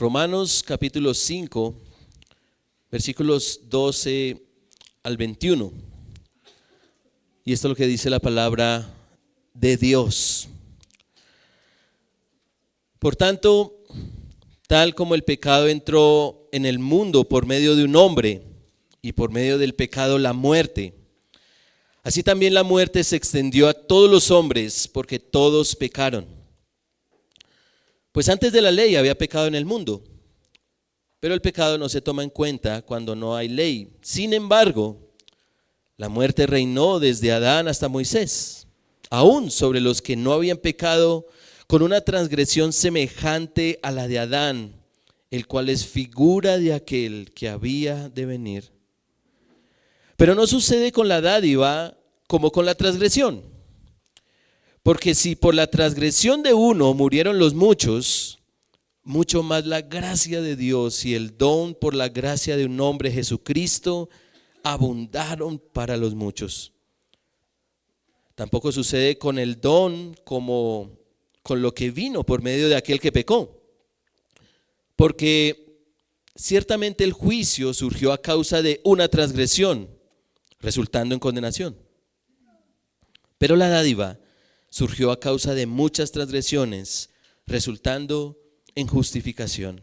Romanos capítulo 5, versículos 12 al 21. Y esto es lo que dice la palabra de Dios. Por tanto, tal como el pecado entró en el mundo por medio de un hombre, y por medio del pecado la muerte, así también la muerte se extendió a todos los hombres, porque todos pecaron. Pues antes de la ley había pecado en el mundo, pero el pecado no se toma en cuenta cuando no hay ley. Sin embargo, la muerte reinó desde Adán hasta Moisés, aún sobre los que no habían pecado, con una transgresión semejante a la de Adán, el cual es figura de aquel que había de venir. Pero no sucede con la dádiva como con la transgresión. Porque si por la transgresión de uno murieron los muchos, mucho más la gracia de Dios y el don por la gracia de un hombre, Jesucristo, abundaron para los muchos. Tampoco sucede con el don como con lo que vino por medio de aquel que pecó. Porque ciertamente el juicio surgió a causa de una transgresión, resultando en condenación. Pero la dádiva surgió a causa de muchas transgresiones, resultando en justificación.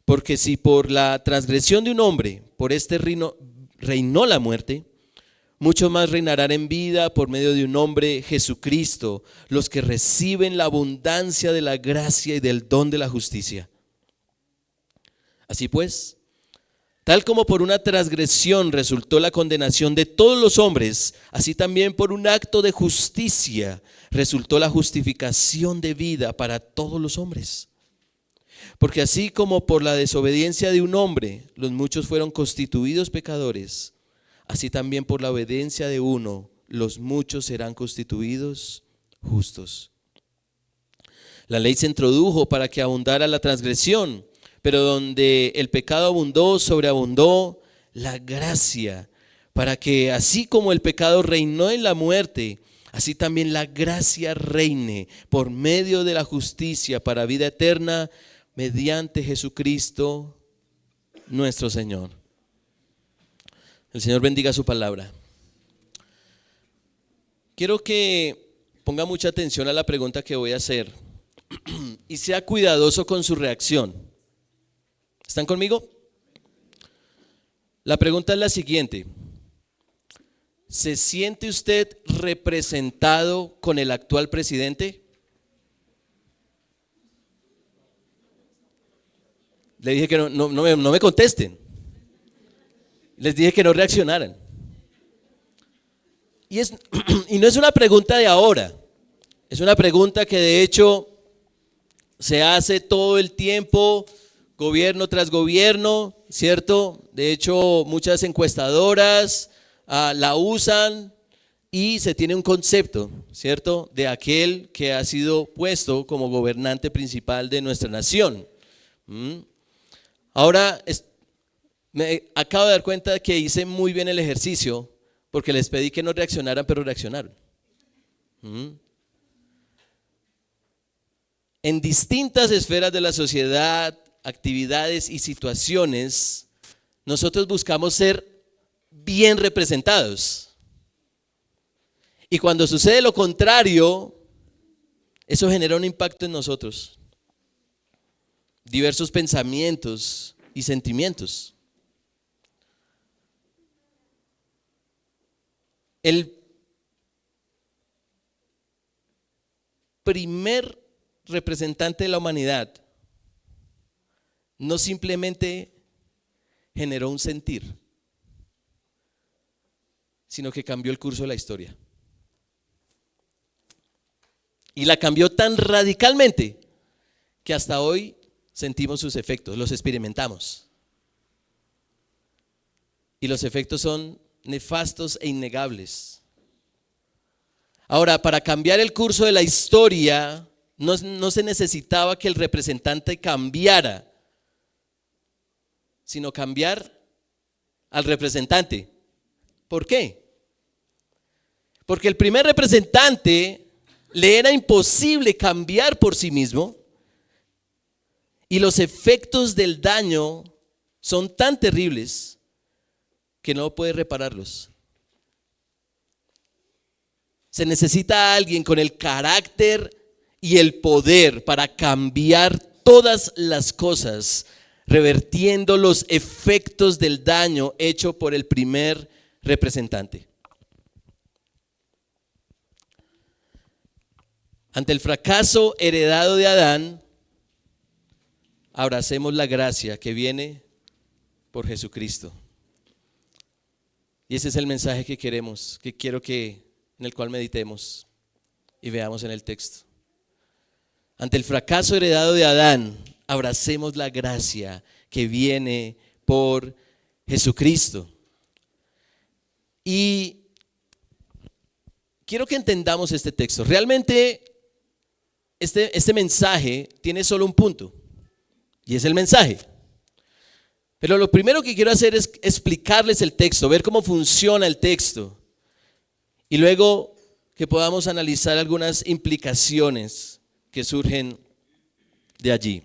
Porque si por la transgresión de un hombre, por este reinó la muerte, mucho más reinarán en vida por medio de un hombre, Jesucristo, los que reciben la abundancia de la gracia y del don de la justicia. Así pues, tal como por una transgresión resultó la condenación de todos los hombres, así también por un acto de justicia resultó la justificación de vida para todos los hombres. Porque así como por la desobediencia de un hombre los muchos fueron constituidos pecadores, así también por la obediencia de uno los muchos serán constituidos justos. La ley se introdujo para que abundara la transgresión, pero donde el pecado abundó, sobreabundó la gracia, para que así como el pecado reinó en la muerte, así también la gracia reine por medio de la justicia para vida eterna, mediante Jesucristo nuestro Señor. El Señor bendiga su palabra. Quiero que ponga mucha atención a la pregunta que voy a hacer y sea cuidadoso con su reacción. ¿Están conmigo? La pregunta es la siguiente: ¿se siente usted representado con el actual presidente? Le dije que no me contesten. Les dije que no reaccionaran. Y no es una pregunta de ahora. Es una pregunta que de hecho se hace todo el tiempo, gobierno tras gobierno, ¿cierto? De hecho, muchas encuestadoras la usan y se tiene un concepto, ¿cierto?, de aquel que ha sido puesto como gobernante principal de nuestra nación. Ahora, me acabo de dar cuenta de que hice muy bien el ejercicio porque les pedí que no reaccionaran, pero reaccionaron. En distintas esferas de la sociedad, actividades y situaciones, nosotros buscamos ser bien representados. Y cuando sucede lo contrario, eso genera un impacto en nosotros. Diversos pensamientos y sentimientos. El primer representante de la humanidad no simplemente generó un sentir, sino que cambió el curso de la historia. Y la cambió tan radicalmente que hasta hoy sentimos sus efectos, los experimentamos. Y los efectos son nefastos e innegables. Ahora, para cambiar el curso de la historia, no se necesitaba que el representante cambiara, sino cambiar al representante. ¿Por qué? Porque el primer representante le era imposible cambiar por sí mismo, Y los efectos del daño son tan terribles que no puede repararlos. Se necesita a alguien con el carácter y el poder para cambiar todas las cosas, revertiendo los efectos del daño hecho por el primer representante. Ante el fracaso heredado de Adán, abracemos la gracia que viene por Jesucristo. Y ese es el mensaje que quiero en el cual meditemos y veamos en el texto. Ante el fracaso heredado de Adán, abracemos la gracia que viene por Jesucristo. Y quiero que entendamos este texto. Realmente este mensaje tiene solo un punto, y es el mensaje. Pero lo primero que quiero hacer es explicarles el texto, ver cómo funciona el texto, y luego que podamos analizar algunas implicaciones que surgen de allí.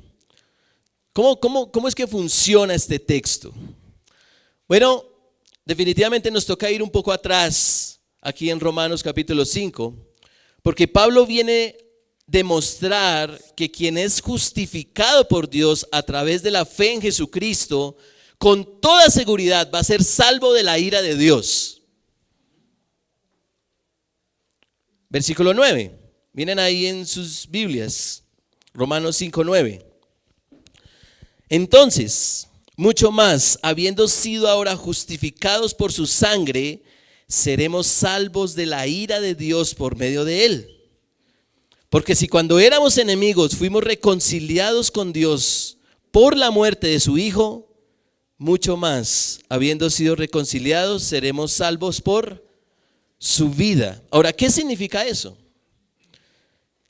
¿Cómo es que funciona este texto? Bueno, definitivamente nos toca ir un poco atrás, aquí en Romanos capítulo 5, porque Pablo viene a demostrar que quien es justificado por Dios a través de la fe en Jesucristo, con toda seguridad va a ser salvo de la ira de Dios. Versículo 9, miren ahí en sus Biblias, Romanos 5:9. Entonces, mucho más, habiendo sido ahora justificados por su sangre, seremos salvos de la ira de Dios por medio de él. Porque si cuando éramos enemigos fuimos reconciliados con Dios por la muerte de su Hijo, mucho más, habiendo sido reconciliados, seremos salvos por su vida. Ahora, ¿qué significa eso?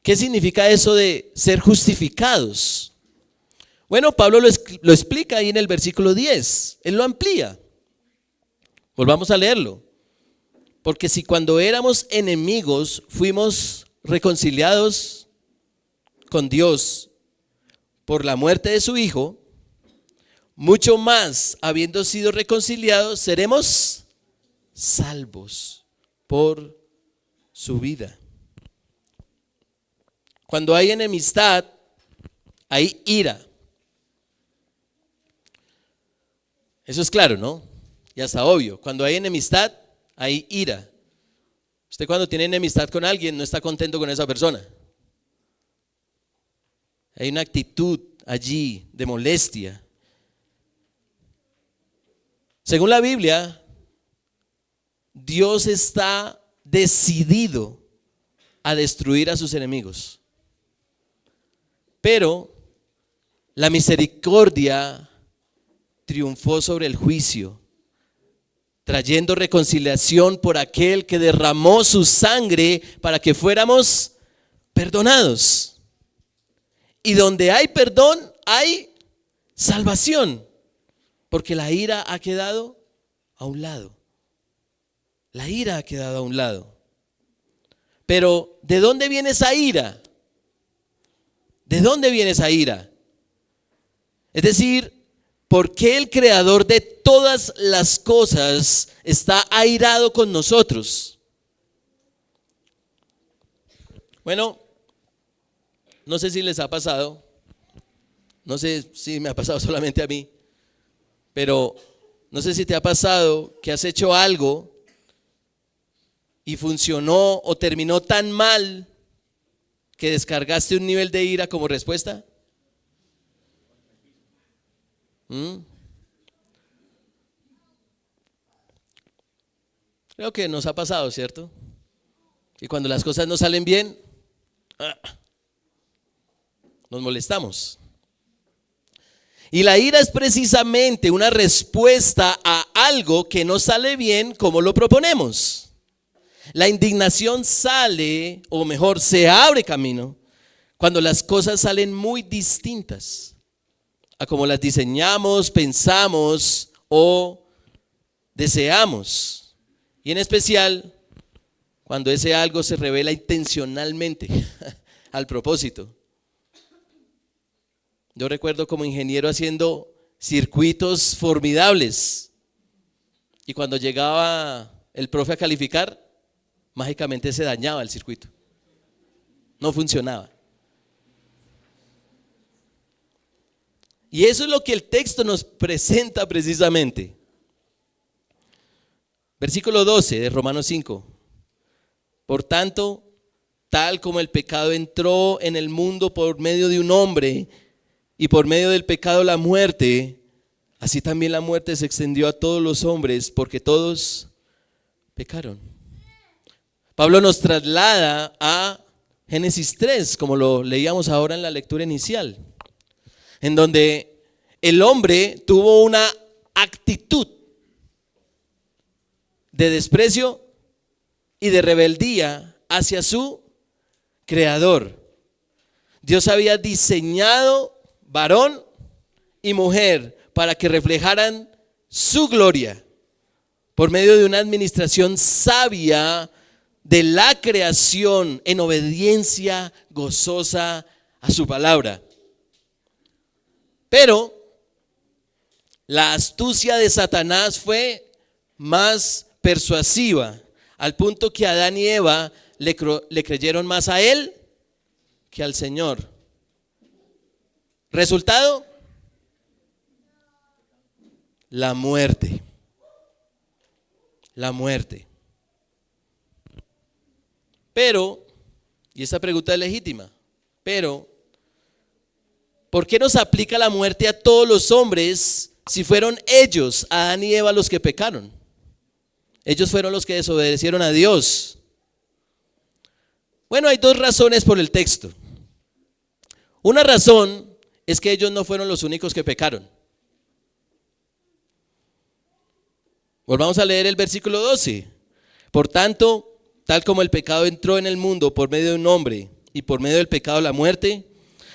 ¿Qué significa eso de ser justificados? Bueno, Pablo lo explica ahí en el versículo 10, él lo amplía. Volvamos a leerlo. Porque si cuando éramos enemigos fuimos reconciliados con Dios por la muerte de su Hijo, mucho más, habiendo sido reconciliados, seremos salvos por su vida. Cuando hay enemistad, hay ira. Eso es claro, ¿no? Ya está obvio. Cuando hay enemistad, hay ira. Usted cuando tiene enemistad con alguien no está contento con esa persona. Hay una actitud allí de molestia. Según la Biblia, Dios está decidido a destruir a sus enemigos. Pero la misericordia triunfó sobre el juicio, trayendo reconciliación por aquel que derramó su sangre para que fuéramos perdonados. Y donde hay perdón, hay salvación, porque la ira ha quedado a un lado. La ira ha quedado a un lado. Pero ¿de dónde viene esa ira? ¿De dónde viene esa ira? Es decir, ¿por qué el creador de todas las cosas está airado con nosotros? Bueno, no sé si les ha pasado, no sé si me ha pasado solamente a mí, pero no sé si te ha pasado que has hecho algo y funcionó o terminó tan mal que descargaste un nivel de ira como respuesta. Creo que nos ha pasado, ¿cierto? Y cuando las cosas no salen bien, nos molestamos. Y la ira es precisamente una respuesta a algo que no sale bien como lo proponemos. La indignación sale, o mejor, se abre camino cuando las cosas salen muy distintas a como las diseñamos, pensamos o deseamos. Y en especial cuando ese algo se revela intencionalmente al propósito. Yo recuerdo como ingeniero haciendo circuitos formidables. Y cuando llegaba el profe a calificar, mágicamente se dañaba el circuito. No funcionaba. Y eso es lo que el texto nos presenta precisamente. Versículo 12 de Romanos 5. Por tanto, tal como el pecado entró en el mundo por medio de un hombre, y por medio del pecado la muerte, así también la muerte se extendió a todos los hombres, porque todos pecaron. Pablo nos traslada a Génesis 3, como lo leíamos ahora en la lectura inicial, en donde el hombre tuvo una actitud de desprecio y de rebeldía hacia su creador. Dios había diseñado varón y mujer para que reflejaran su gloria por medio de una administración sabia de la creación en obediencia gozosa a su palabra. Pero la astucia de Satanás fue más persuasiva, al punto que Adán y Eva le creyeron más a él que al Señor. Resultado, la muerte. La muerte. Pero, y esta pregunta es legítima, pero, ¿por qué nos aplica la muerte a todos los hombres si fueron ellos, Adán y Eva, los que pecaron? Ellos fueron los que desobedecieron a Dios. Bueno, hay dos razones por el texto. Una razón es que ellos no fueron los únicos que pecaron. Volvamos a leer el versículo 12. Por tanto, tal como el pecado entró en el mundo por medio de un hombre y por medio del pecado la muerte,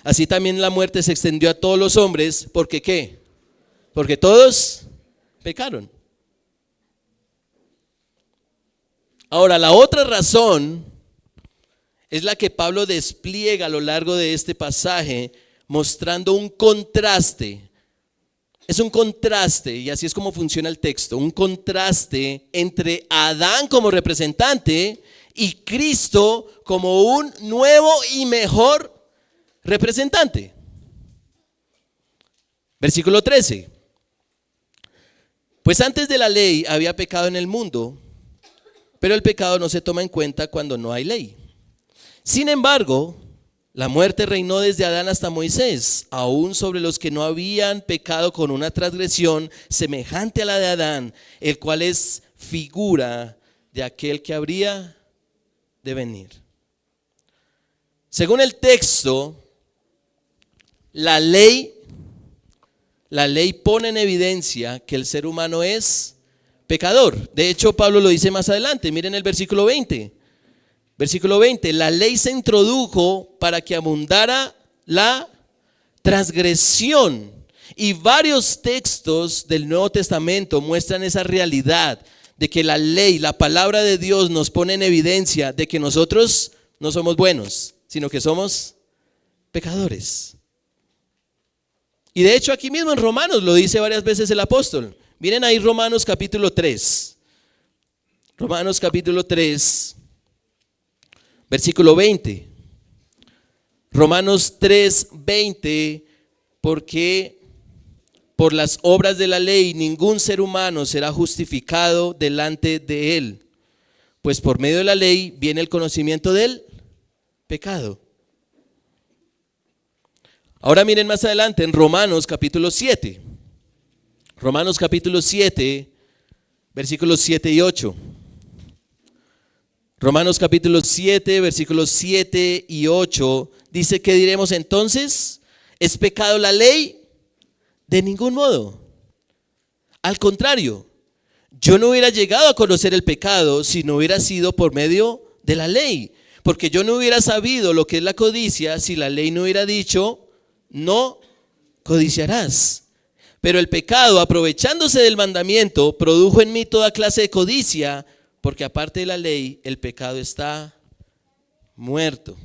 así también la muerte se extendió a todos los hombres. ¿Porque qué? Porque todos pecaron. Ahora, la otra razón es la que Pablo despliega a lo largo de este pasaje, mostrando un contraste. Es un contraste, y así es como funciona el texto, un contraste entre Adán como representante y Cristo como un nuevo y mejor representante. Versículo 13. Pues antes de la ley había pecado en el mundo, pero el pecado no se toma en cuenta cuando no hay ley. Sin embargo, la muerte reinó desde Adán hasta Moisés, aún sobre los que no habían pecado con una transgresión semejante a la de Adán, el cual es figura de aquel que habría de venir. Según el texto, la ley pone en evidencia que el ser humano es pecador. De hecho, Pablo lo dice más adelante. Miren el versículo 20. Versículo 20, la ley se introdujo para que abundara la transgresión. Y varios textos del Nuevo Testamento muestran esa realidad de que la ley, la palabra de Dios nos pone en evidencia de que nosotros no somos buenos, sino que somos pecadores. Y de hecho aquí mismo en Romanos lo dice varias veces el apóstol. Miren ahí Romanos capítulo 3. Romanos capítulo 3. Versículo 20. Romanos 3:20, porque por las obras de la ley ningún ser humano será justificado delante de él, pues por medio de la ley viene el conocimiento del pecado. Ahora miren más adelante en Romanos capítulo 7. Romanos capítulo 7, versículos 7 y 8. Romanos capítulo 7, versículos 7 y 8 dice: ¿qué diremos entonces? ¿Es pecado la ley? De ningún modo. Al contrario, yo no hubiera llegado a conocer el pecado si no hubiera sido por medio de la ley, porque yo no hubiera sabido lo que es la codicia si la ley no hubiera dicho: no codiciarás. Pero el pecado, aprovechándose del mandamiento, produjo en mí toda clase de codicia, porque aparte de la ley, el pecado está muerto.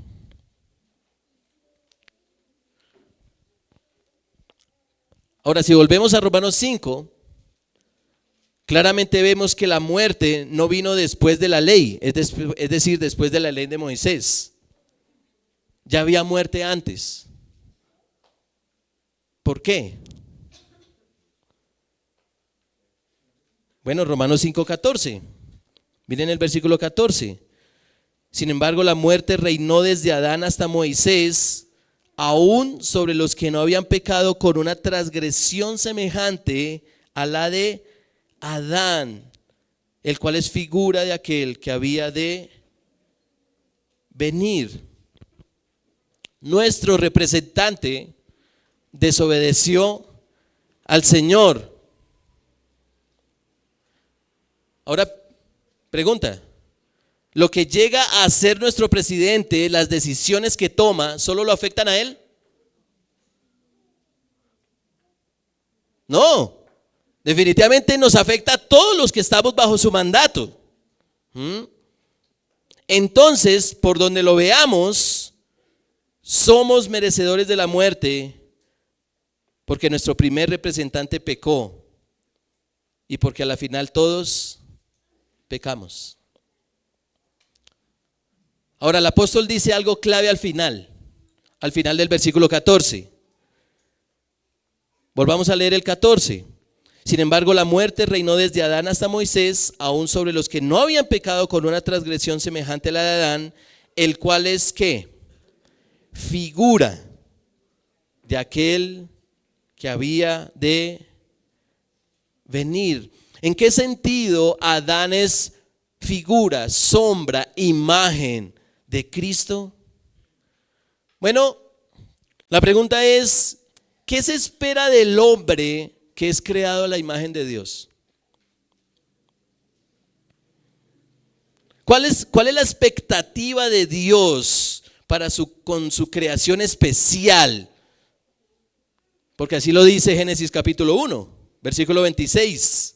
Ahora, si volvemos a Romanos 5, claramente vemos que la muerte no vino después de la ley, es decir, después de la ley de Moisés. Ya había muerte antes. ¿Por qué? Bueno, Romanos 5:14. Miren el versículo 14. Sin embargo, la muerte reinó desde Adán hasta Moisés, aún sobre los que no habían pecado, con una transgresión semejante a la de Adán, el cual es figura de aquel que había de venir. Nuestro representante desobedeció al Señor. Ahora, pregunta, ¿lo que llega a ser nuestro presidente, las decisiones que toma, solo lo afectan a él? No, definitivamente nos afecta a todos los que estamos bajo su mandato. Entonces, por donde lo veamos, somos merecedores de la muerte, porque nuestro primer representante pecó y porque a la final todos pecamos. Ahora, el apóstol dice algo clave al final del versículo 14. Volvamos a leer el 14. Sin embargo, la muerte reinó desde Adán hasta Moisés, aún sobre los que no habían pecado con una transgresión semejante a la de Adán, el cual es ¿qué? Figura de aquel que había de venir. ¿En qué sentido Adán es figura, sombra, imagen de Cristo? Bueno, la pregunta es, ¿qué se espera del hombre que es creado a la imagen de Dios? ¿Cuál es la expectativa de Dios con su creación especial? Porque así lo dice Génesis capítulo 1, versículo 26.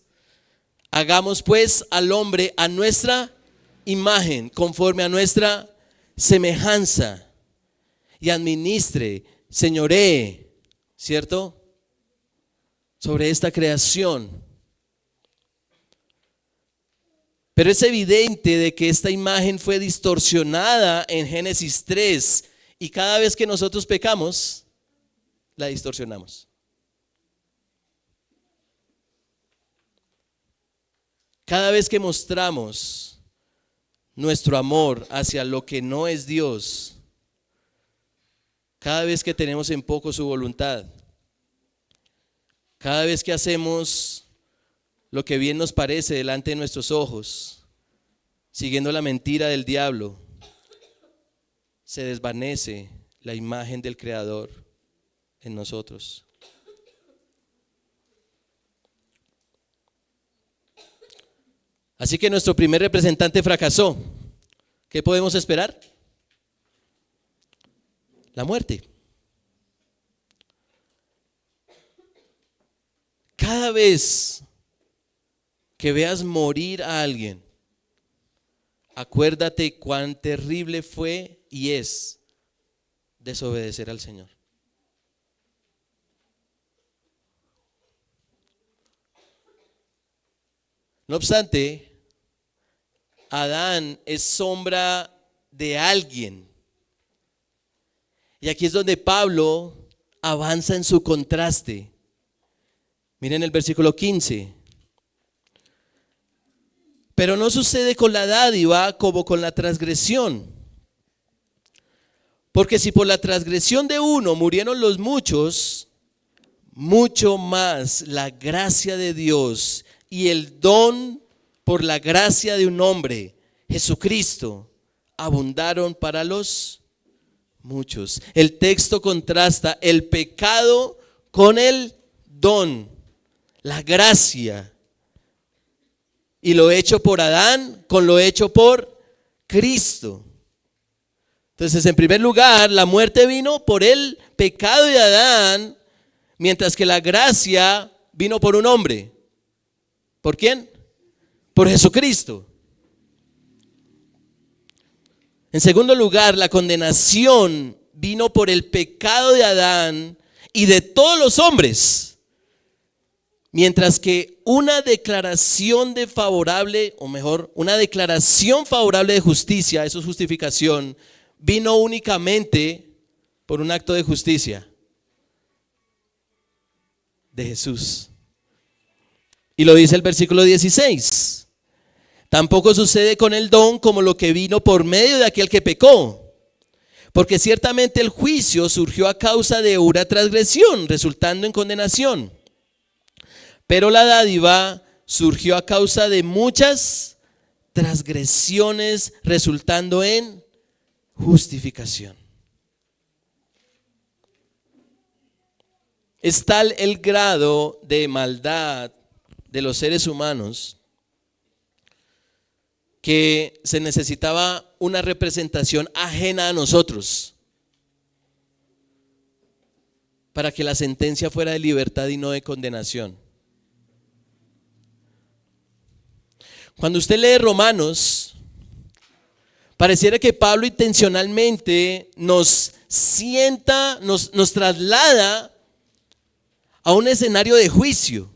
Hagamos pues al hombre a nuestra imagen, conforme a nuestra semejanza, y administre, señoree, ¿cierto?, sobre esta creación. Pero es evidente de que esta imagen fue distorsionada en Génesis 3, y cada vez que nosotros pecamos, la distorsionamos. Cada vez que mostramos nuestro amor hacia lo que no es Dios, cada vez que tenemos en poco su voluntad, cada vez que hacemos lo que bien nos parece delante de nuestros ojos, siguiendo la mentira del diablo, se desvanece la imagen del Creador en nosotros. Así que nuestro primer representante fracasó. ¿Qué podemos esperar? La muerte. Cada vez que veas morir a alguien, acuérdate cuán terrible fue y es desobedecer al Señor. No obstante, Adán es sombra de alguien. Y aquí es donde Pablo avanza en su contraste. Miren el versículo 15. Pero no sucede con la dádiva como con la transgresión. Porque si por la transgresión de uno murieron los muchos, mucho más la gracia de Dios y el don por la gracia de un hombre, Jesucristo, abundaron para los muchos. El texto contrasta el pecado con el don, la gracia, y lo hecho por Adán con lo hecho por Cristo. Entonces, en primer lugar, la muerte vino por el pecado de Adán, mientras que la gracia vino por un hombre. ¿Por quién? Por Jesucristo. En segundo lugar, la condenación vino por el pecado de Adán y de todos los hombres, Mientras que una declaración de favorable, o mejor, una declaración favorable de justicia, eso es justificación, vino únicamente por un acto de justicia de Jesús. Y lo dice el versículo 16. Tampoco sucede con el don como lo que vino por medio de aquel que pecó. Porque ciertamente el juicio surgió a causa de una transgresión, resultando en condenación. Pero la dádiva surgió a causa de muchas transgresiones, resultando en justificación. Es tal el grado de maldad de los seres humanos que se necesitaba una representación ajena a nosotros para que la sentencia fuera de libertad y no de condenación. Cuando usted lee Romanos, pareciera que Pablo intencionalmente nos sienta, nos traslada a un escenario de juicio,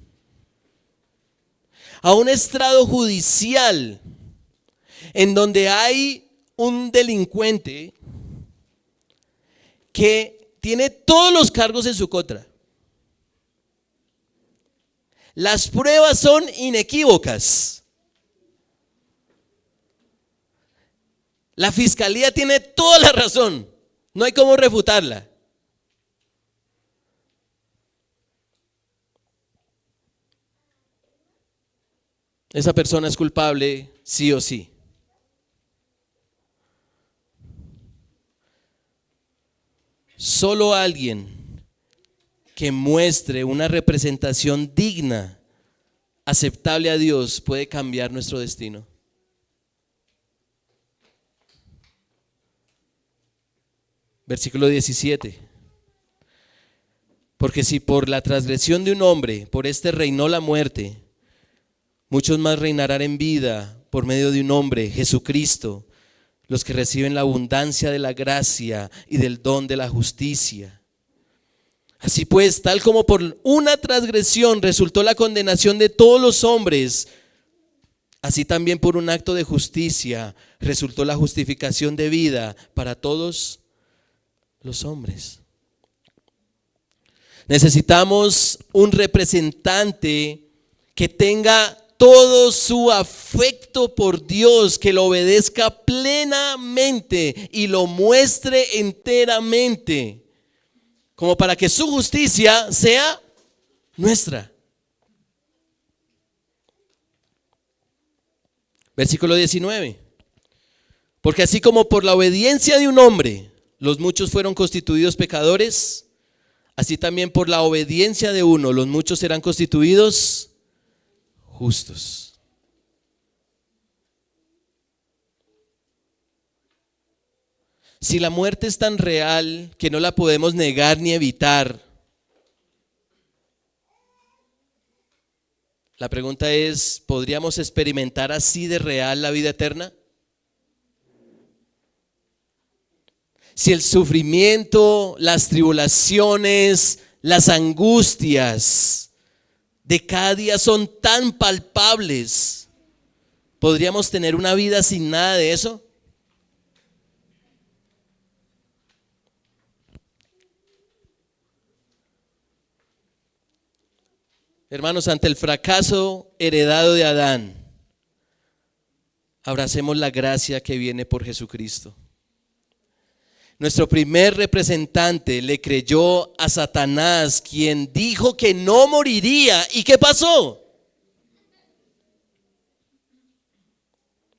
a un estrado judicial en donde hay un delincuente que tiene todos los cargos en su contra. Las pruebas son inequívocas. La fiscalía tiene toda la razón, no hay cómo refutarla. Esa persona es culpable sí o sí. Solo alguien que muestre una representación digna, aceptable a Dios, puede cambiar nuestro destino. Versículo 17. Porque si por la transgresión de un hombre, por este reinó la muerte, muchos más reinarán en vida por medio de un hombre, Jesucristo, los que reciben la abundancia de la gracia y del don de la justicia. Así pues, tal como por una transgresión resultó la condenación de todos los hombres, así también por un acto de justicia resultó la justificación de vida para todos los hombres. Necesitamos un representante que tenga todo su afecto por Dios, que lo obedezca plenamente y lo muestre enteramente, como para que su justicia sea nuestra. Versículo 19. Porque así como por la obediencia de un hombre los muchos fueron constituidos pecadores, así también por la obediencia de uno los muchos serán constituidos justos. Si la muerte es tan real que no la podemos negar ni evitar, la pregunta es, ¿podríamos experimentar así de real la vida eterna? Si el sufrimiento, las tribulaciones, las angustias de cada día son tan palpables, ¿podríamos tener una vida sin nada de eso? Hermanos, ante el fracaso heredado de Adán, abracemos la gracia que viene por Jesucristo. Nuestro primer representante le creyó a Satanás, quien dijo que no moriría. ¿Y qué pasó?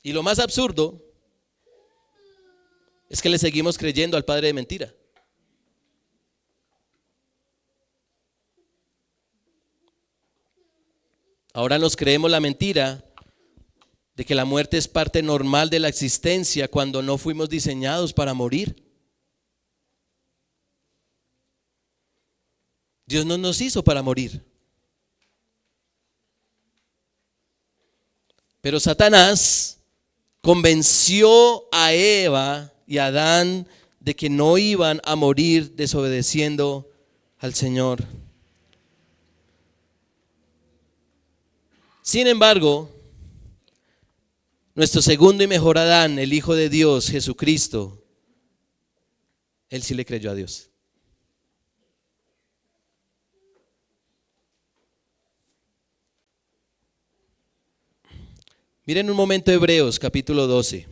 Y lo más absurdo es que le seguimos creyendo al padre de mentira. Ahora nos creemos la mentira de que la muerte es parte normal de la existencia cuando no fuimos diseñados para morir. Dios no nos hizo para morir. Pero Satanás convenció a Eva y a Adán de que no iban a morir desobedeciendo al Señor. Sin embargo, nuestro segundo y mejor Adán, el Hijo de Dios, Jesucristo, él sí le creyó a Dios. Miren un momento Hebreos capítulo 12.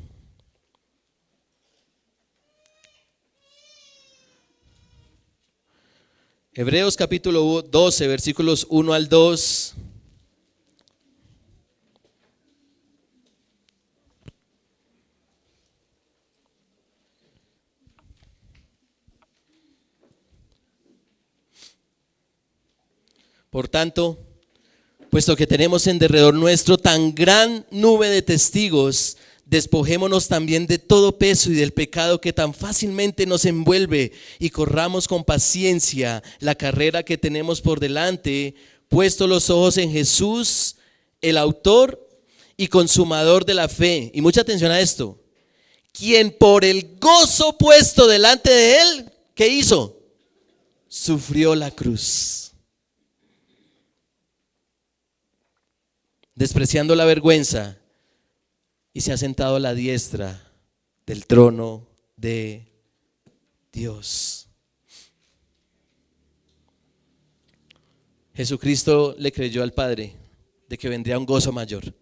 Hebreos capítulo 12, versículos 1 al 2. Por tanto, puesto que tenemos en derredor nuestro tan gran nube de testigos, despojémonos también de todo peso y del pecado que tan fácilmente nos envuelve y corramos con paciencia la carrera que tenemos por delante, puesto los ojos en Jesús, el autor y consumador de la fe. Y mucha atención a esto. Quien por el gozo puesto delante de él, ¿qué hizo? Sufrió la cruz, despreciando la vergüenza, y se ha sentado a la diestra del trono de Dios. Jesucristo le creyó al Padre de que vendría un gozo mayor.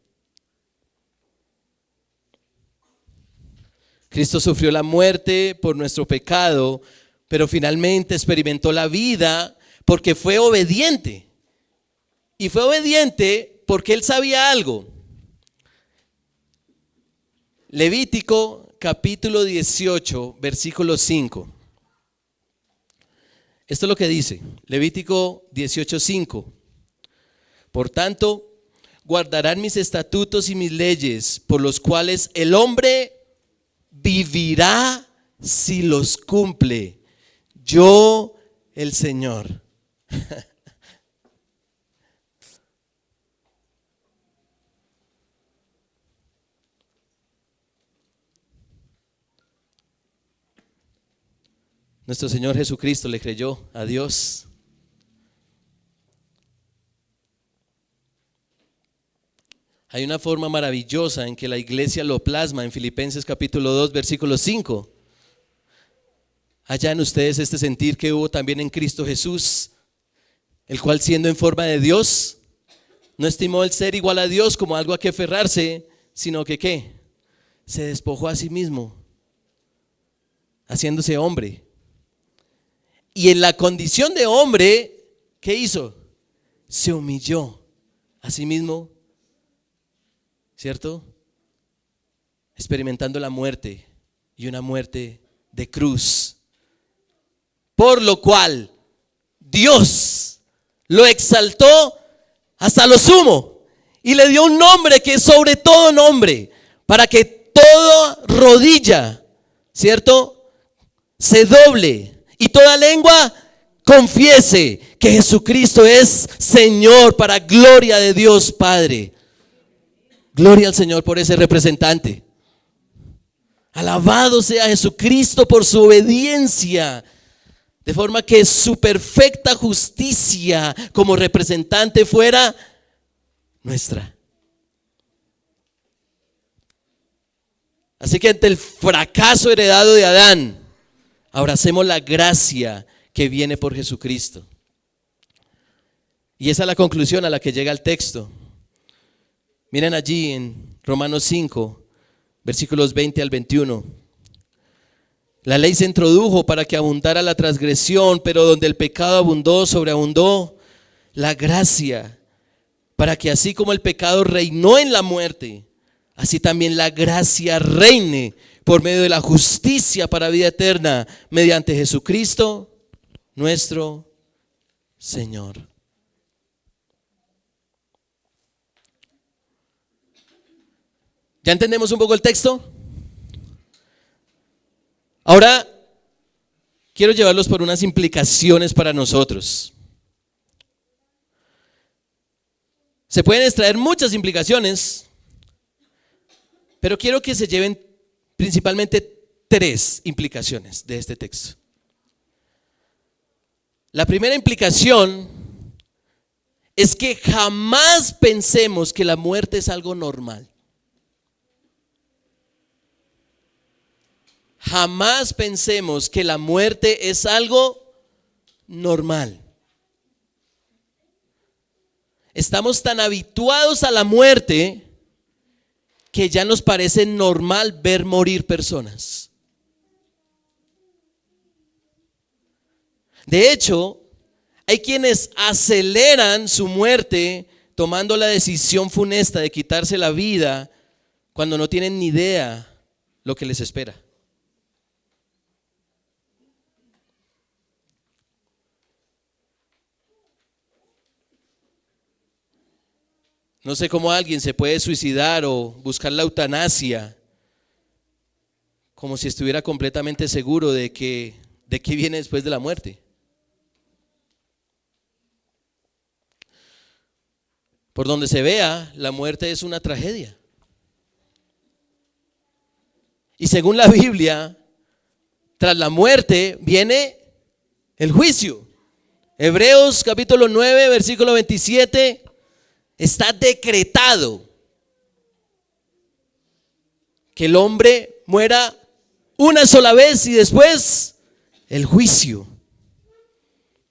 Cristo sufrió la muerte por nuestro pecado, pero finalmente experimentó la vida porque fue obediente. Y fue obediente porque él sabía algo. Levítico capítulo 18, versículo 5. Esto es lo que dice, Levítico 18, 5. Por tanto, guardarán mis estatutos y mis leyes, por los cuales el hombre vivirá si los cumple. Yo, el Señor. Nuestro Señor Jesucristo le creyó a Dios. Hay una forma maravillosa en que la iglesia lo plasma en Filipenses capítulo 2, versículo 5. Allá en ustedes este sentir que hubo también en Cristo Jesús, el cual siendo en forma de Dios, no estimó el ser igual a Dios como algo a que aferrarse, sino que ¿qué? Se despojó a sí mismo, haciéndose hombre. Y en la condición de hombre, ¿qué hizo? Se humilló a sí mismo, ¿cierto? Experimentando la muerte, y una muerte de cruz. Por lo cual Dios lo exaltó hasta lo sumo y le dio un nombre que es sobre todo nombre, para que toda rodilla, ¿cierto?, se doble y toda lengua confiese que Jesucristo es Señor, para gloria de Dios Padre. Gloria al Señor por ese representante. Alabado sea Jesucristo por su obediencia, de forma que su perfecta justicia como representante fuera nuestra. Así que ante el fracaso heredado de Adán, abracemos la gracia que viene por Jesucristo. Y esa es la conclusión a la que llega el texto. Miren allí en Romanos 5, versículos 20 al 21. La ley se introdujo para que abundara la transgresión, pero donde el pecado abundó, sobreabundó la gracia, para que así como el pecado reinó en la muerte, así también la gracia reine por medio de la justicia para vida eterna, mediante Jesucristo, nuestro Señor. ¿Ya entendemos un poco el texto? Ahora quiero llevarlos por unas implicaciones para nosotros. Se pueden extraer muchas implicaciones, pero quiero que se lleven principalmente 3 implicaciones de este texto. La primera implicación es que jamás pensemos que la muerte es algo normal. Jamás pensemos que la muerte es algo normal. Estamos tan habituados a la muerte que ya nos parece normal ver morir personas. De hecho, hay quienes aceleran su muerte tomando la decisión funesta de quitarse la vida cuando no tienen ni idea lo que les espera. No sé cómo alguien se puede suicidar o buscar la eutanasia como si estuviera completamente seguro de qué viene después de la muerte. Por donde se vea, la muerte es una tragedia. Y según la Biblia, tras la muerte viene el juicio. Hebreos capítulo 9, versículo 27. Está decretado que el hombre muera una sola vez y después el juicio.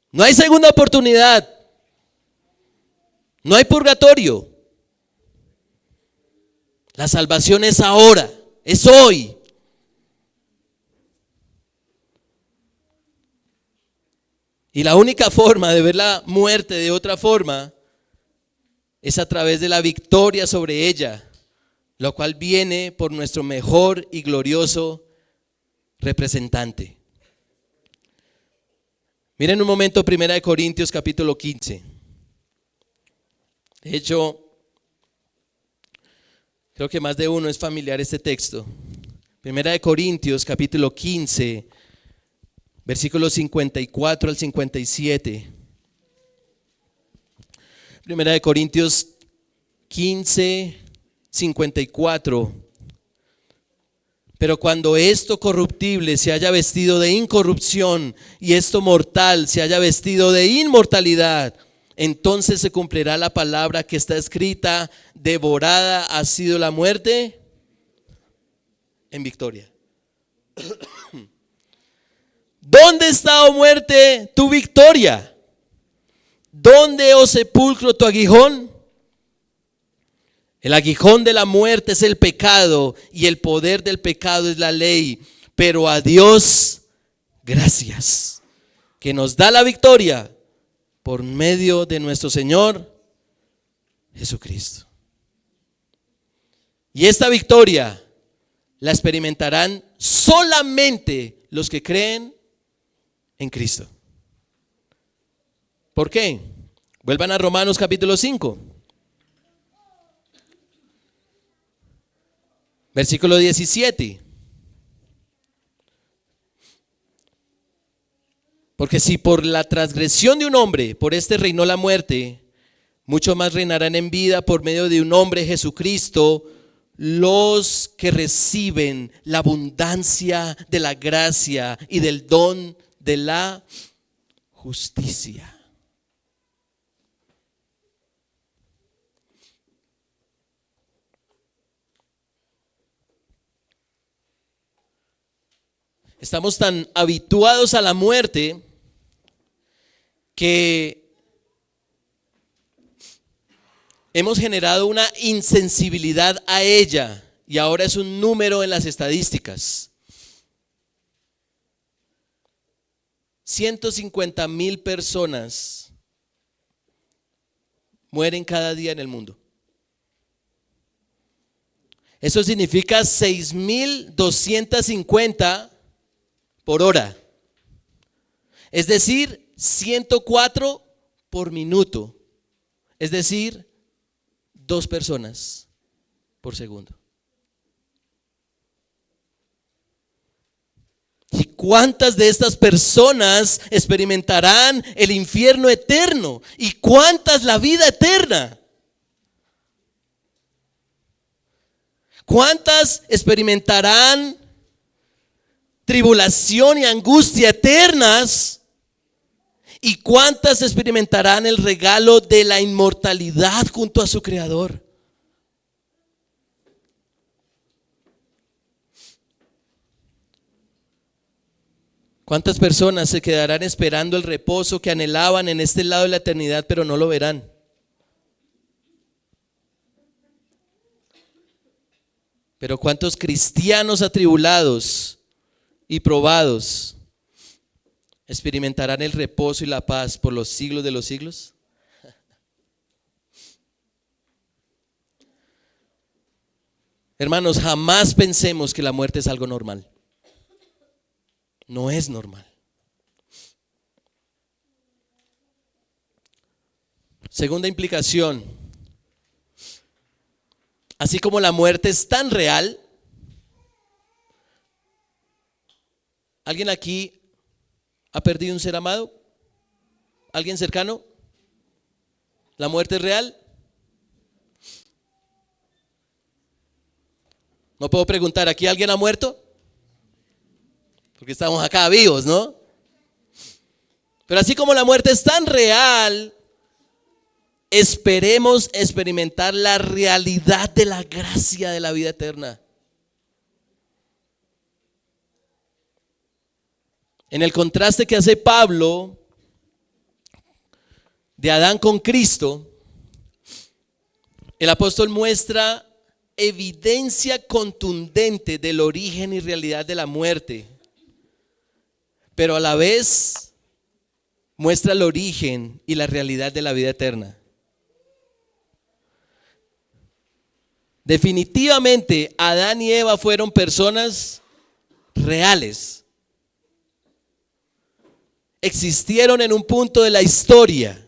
No hay segunda oportunidad. No hay purgatorio. La salvación es ahora, es hoy. Y la única forma de ver la muerte de otra forma es a través de la victoria sobre ella, lo cual viene por nuestro mejor y glorioso representante. Miren un momento 1 Corintios capítulo 15. De hecho, creo que más de uno es familiar este texto. 1 Corintios capítulo 15, versículos 54 al 57. 1 Corintios 15, 54. Pero cuando esto corruptible se haya vestido de incorrupción y esto mortal se haya vestido de inmortalidad, entonces se cumplirá la palabra que está escrita: devorada ha sido la muerte en victoria. ¿Dónde está, oh muerte, tu victoria? ¿Dónde, oh sepulcro, tu aguijón? El aguijón de la muerte es el pecado y el poder del pecado es la ley. Pero a Dios gracias, que nos da la victoria por medio de nuestro Señor Jesucristo. Y esta victoria la experimentarán solamente los que creen en Cristo. ¿Por qué? Vuelvan a Romanos capítulo 5. Versículo 17. Porque si por la transgresión de un hombre, por este reinó la muerte, mucho más reinarán en vida por medio de un hombre, Jesucristo, los que reciben la abundancia de la gracia y del don de la justicia. Estamos tan habituados a la muerte que hemos generado una insensibilidad a ella y ahora es un número en las estadísticas. 150,000 personas mueren cada día en el mundo. Eso significa 6,250 por hora. Es decir, 104 por minuto. Es decir, 2 personas por segundo. ¿Y cuántas de estas personas experimentarán el infierno eterno? ¿Y cuántas la vida eterna? ¿Cuántas experimentarán tribulación y angustia eternas? ¿Y cuántas experimentarán el regalo de la inmortalidad junto a su Creador? ¿Cuántas personas se quedarán esperando el reposo que anhelaban en este lado de la eternidad, pero no lo verán? Pero ¿cuántos cristianos atribulados y probados experimentarán el reposo y la paz por los siglos de los siglos? Hermanos, jamás pensemos que la muerte es algo normal. No es normal. Segunda implicación: así como la muerte es tan real, ¿alguien aquí ha perdido un ser amado? ¿Alguien cercano? ¿La muerte es real? No puedo preguntar, ¿aquí alguien ha muerto? Porque estamos acá vivos, ¿no? Pero así como la muerte es tan real, esperemos experimentar la realidad de la gracia de la vida eterna. En el contraste que hace Pablo de Adán con Cristo, el apóstol muestra evidencia contundente del origen y realidad de la muerte, pero a la vez muestra el origen y la realidad de la vida eterna. Definitivamente, Adán y Eva fueron personas reales. Existieron en un punto de la historia.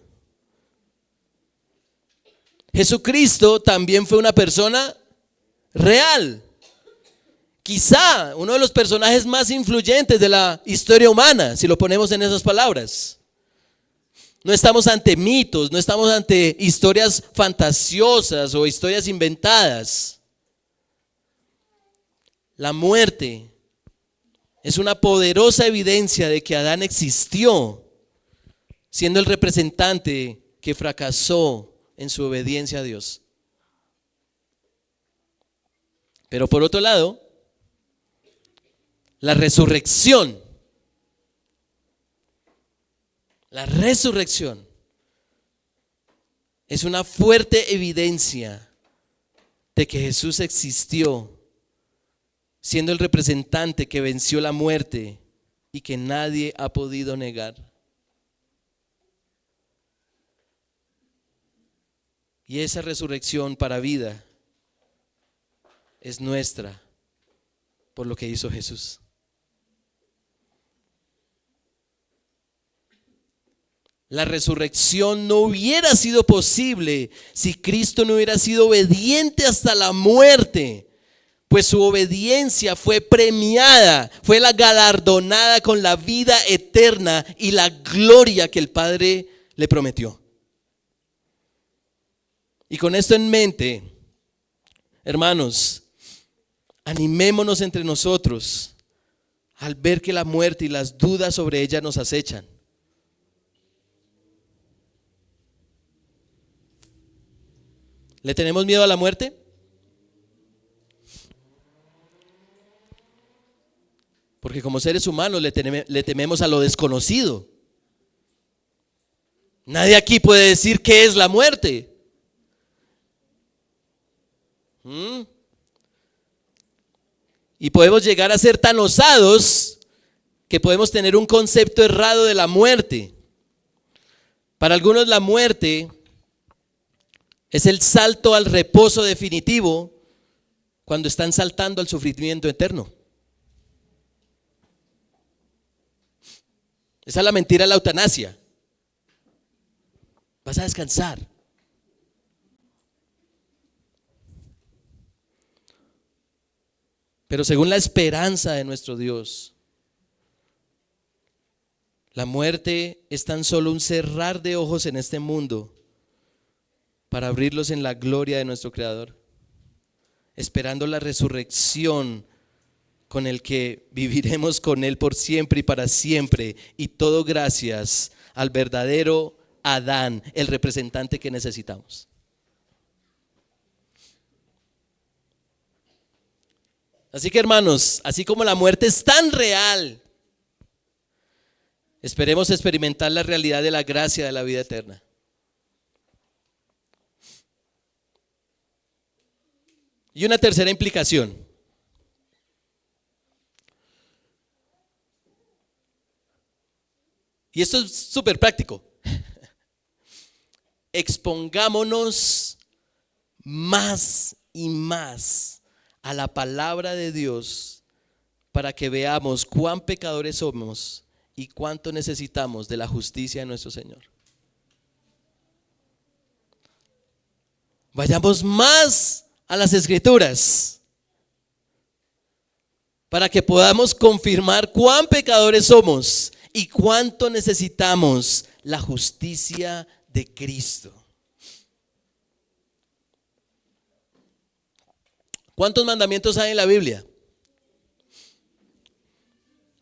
Jesucristo también fue una persona real. Quizá uno de los personajes más influyentes de la historia humana, si lo ponemos en esas palabras. No estamos ante mitos, no estamos ante historias fantasiosas o historias inventadas. La muerte es una poderosa evidencia de que Adán existió, siendo el representante que fracasó en su obediencia a Dios. Pero por otro lado, la resurrección es una fuerte evidencia de que Jesús existió, siendo el representante que venció la muerte y que nadie ha podido negar. Y esa resurrección para vida es nuestra por lo que hizo Jesús. La resurrección no hubiera sido posible si Cristo no hubiera sido obediente hasta la muerte, pues su obediencia fue premiada, fue la galardonada con la vida eterna y la gloria que el Padre le prometió. Y con esto en mente, hermanos, animémonos entre nosotros al ver que la muerte y las dudas sobre ella nos acechan. ¿Le tenemos miedo a la muerte? Porque como seres humanos le tememos a lo desconocido. Nadie aquí puede decir qué es la muerte. Y podemos llegar a ser tan osados que podemos tener un concepto errado de la muerte. Para algunos la muerte es el salto al reposo definitivo cuando están saltando al sufrimiento eterno. Esa es la mentira de la eutanasia. Vas a descansar. Pero según la esperanza de nuestro Dios, la muerte es tan solo un cerrar de ojos en este mundo para abrirlos en la gloria de nuestro Creador, esperando la resurrección con el que viviremos con Él por siempre y para siempre, y todo gracias al verdadero Adán, el representante que necesitamos. Así que, hermanos, así como la muerte es tan real, esperemos experimentar la realidad de la gracia de la vida eterna. Y una tercera implicación. Y esto es súper práctico. Expongámonos más y más a la palabra de Dios para que veamos cuán pecadores somos y cuánto necesitamos de la justicia de nuestro Señor. Vayamos más a las Escrituras para que podamos confirmar cuán pecadores somos y cuánto necesitamos la justicia de Cristo. ¿Cuántos mandamientos hay en la Biblia?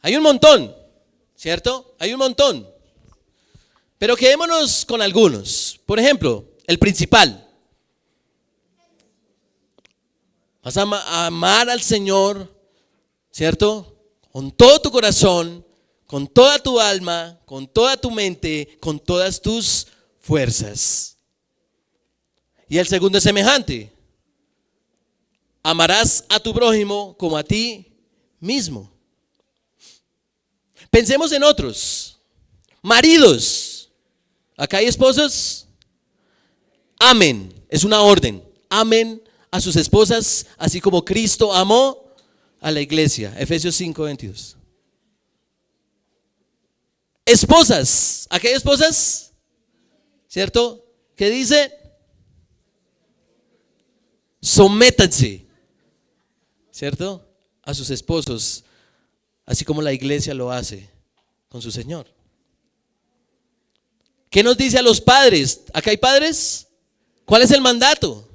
Hay un montón, ¿cierto? Hay un montón. Pero quedémonos con algunos. Por ejemplo, el principal. Vas a amar al Señor, ¿cierto? Con todo tu corazón, con toda tu alma, con toda tu mente, con todas tus fuerzas. Y el segundo es semejante. Amarás a tu prójimo como a ti mismo. Pensemos en otros. Maridos. Acá hay esposos. Amen. Es una orden. Amen a sus esposas, así como Cristo amó a la iglesia. Efesios 5:22. Esposas. Acá hay esposas. ¿Cierto? ¿Qué dice? Sométanse. ¿Cierto? A sus esposos, así como la iglesia lo hace con su Señor. ¿Qué nos dice a los padres? ¿Acá hay padres? ¿Cuál es el mandato?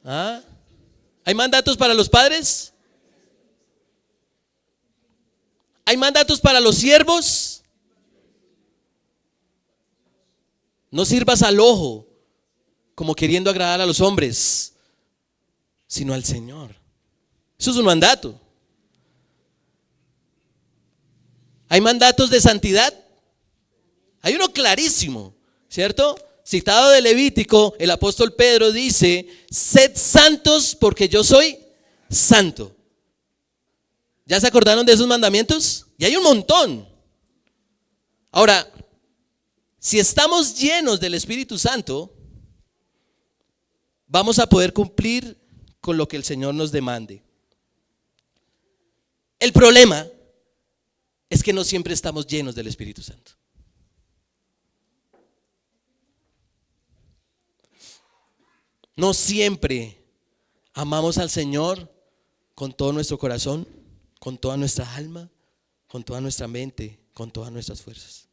¿Ah? ¿Hay mandatos para los padres? ¿Hay mandatos para los siervos? No sirvas al ojo como queriendo agradar a los hombres, sino al Señor. Eso es un mandato. ¿Hay mandatos de santidad? Hay uno clarísimo, ¿cierto? Citado de Levítico, el apóstol Pedro dice: sed santos porque yo soy santo. ¿Ya se acordaron de esos mandamientos? Y hay un montón. Ahora, si estamos llenos del Espíritu Santo, vamos a poder cumplir con lo que el Señor nos demande. El problema es que no siempre estamos llenos del Espíritu Santo. No siempre amamos al Señor con todo nuestro corazón, con toda nuestra alma, con toda nuestra mente, con todas nuestras fuerzas.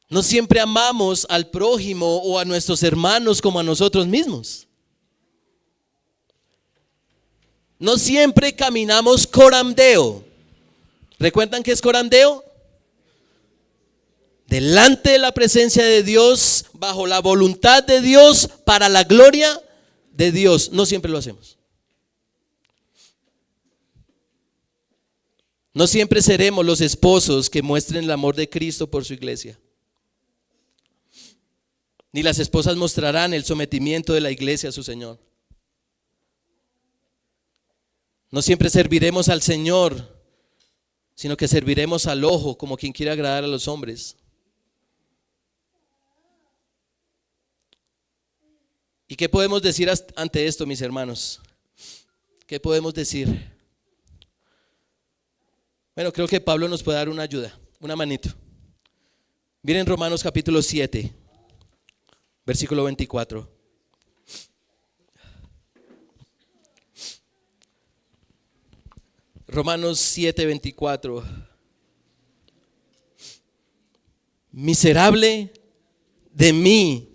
No siempre amamos al prójimo o a nuestros hermanos como a nosotros mismos. No siempre caminamos corandeo. ¿Recuerdan qué es corandeo? Delante de la presencia de Dios, bajo la voluntad de Dios, para la gloria de Dios. No siempre lo hacemos. No siempre seremos los esposos que muestren el amor de Cristo por su iglesia. Ni las esposas mostrarán el sometimiento de la iglesia a su Señor. No siempre serviremos al Señor, sino que serviremos al ojo, como quien quiere agradar a los hombres. ¿Y qué podemos decir ante esto, mis hermanos? ¿Qué podemos decir? Bueno, creo que Pablo nos puede dar una ayuda, una manito. Miren Romanos capítulo 7, versículo 24. Romanos 7, 24. Miserable de mí,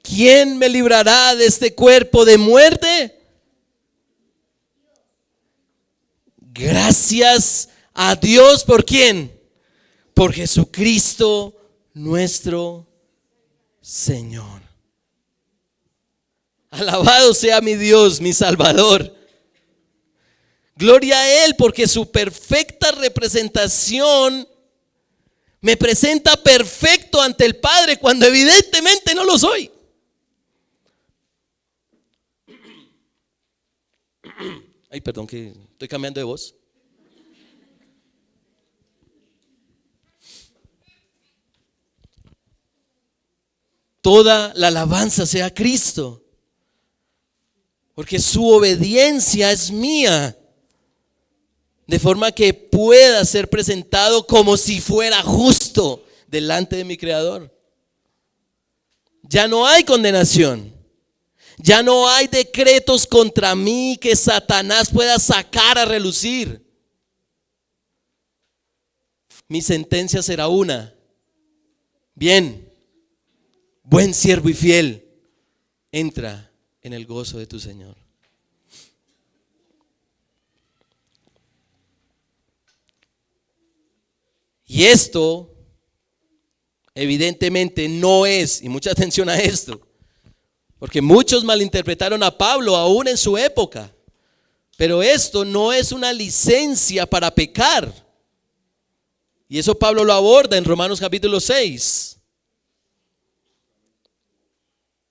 ¿quién me librará de este cuerpo de muerte? Gracias a Dios, ¿por quién? Por Jesucristo nuestro Señor. Alabado sea mi Dios, mi Salvador. Gloria a Él, porque su perfecta representación me presenta perfecto ante el Padre cuando evidentemente no lo soy. Ay, perdón que estoy cambiando de voz. Toda la alabanza sea a Cristo, porque su obediencia es mía, de forma que pueda ser presentado como si fuera justo delante de mi Creador. Ya no hay condenación, ya no hay decretos contra mí que Satanás pueda sacar a relucir. Mi sentencia será una: bien, buen siervo y fiel, entra en el gozo de tu Señor. Y esto evidentemente no es, y mucha atención a esto, porque muchos malinterpretaron a Pablo aún en su época, pero esto no es una licencia para pecar. Y eso Pablo lo aborda en Romanos capítulo 6.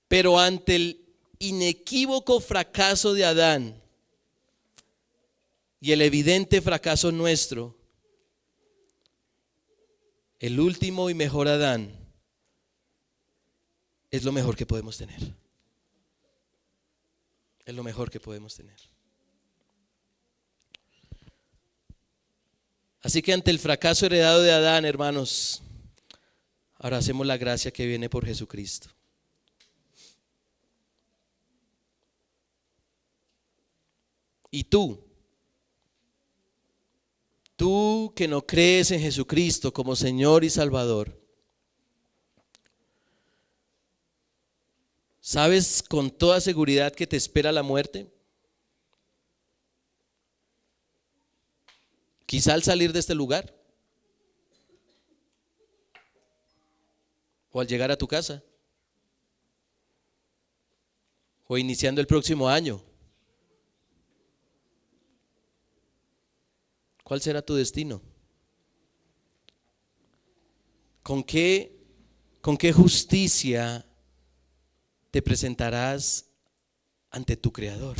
Pero ante el inequívoco fracaso de Adán y el evidente fracaso nuestro, el último y mejor Adán es lo mejor que podemos tener. Es lo mejor que podemos tener. Así que ante el fracaso heredado de Adán, hermanos, ahora hacemos la gracia que viene por Jesucristo. Y tú que no crees en Jesucristo como Señor y Salvador, ¿sabes con toda seguridad que te espera la muerte? Quizá al salir de este lugar, o al llegar a tu casa, o iniciando el próximo año. ¿Cuál será tu destino? ¿Con qué justicia te presentarás ante tu Creador?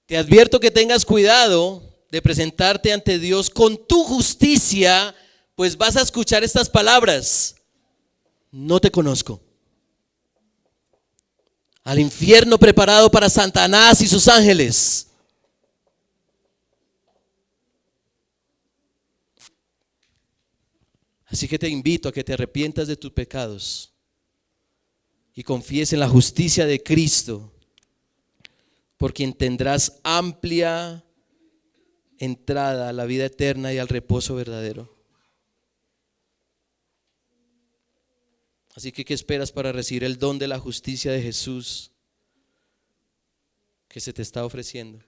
Te advierto que tengas cuidado de presentarte ante Dios con tu justicia, pues vas a escuchar estas palabras: no te conozco. Al infierno preparado para Satanás y sus ángeles. Así que te invito a que te arrepientas de tus pecados y confíes en la justicia de Cristo, por quien tendrás amplia entrada a la vida eterna y al reposo verdadero. Así que, ¿qué esperas para recibir el don de la justicia de Jesús que se te está ofreciendo?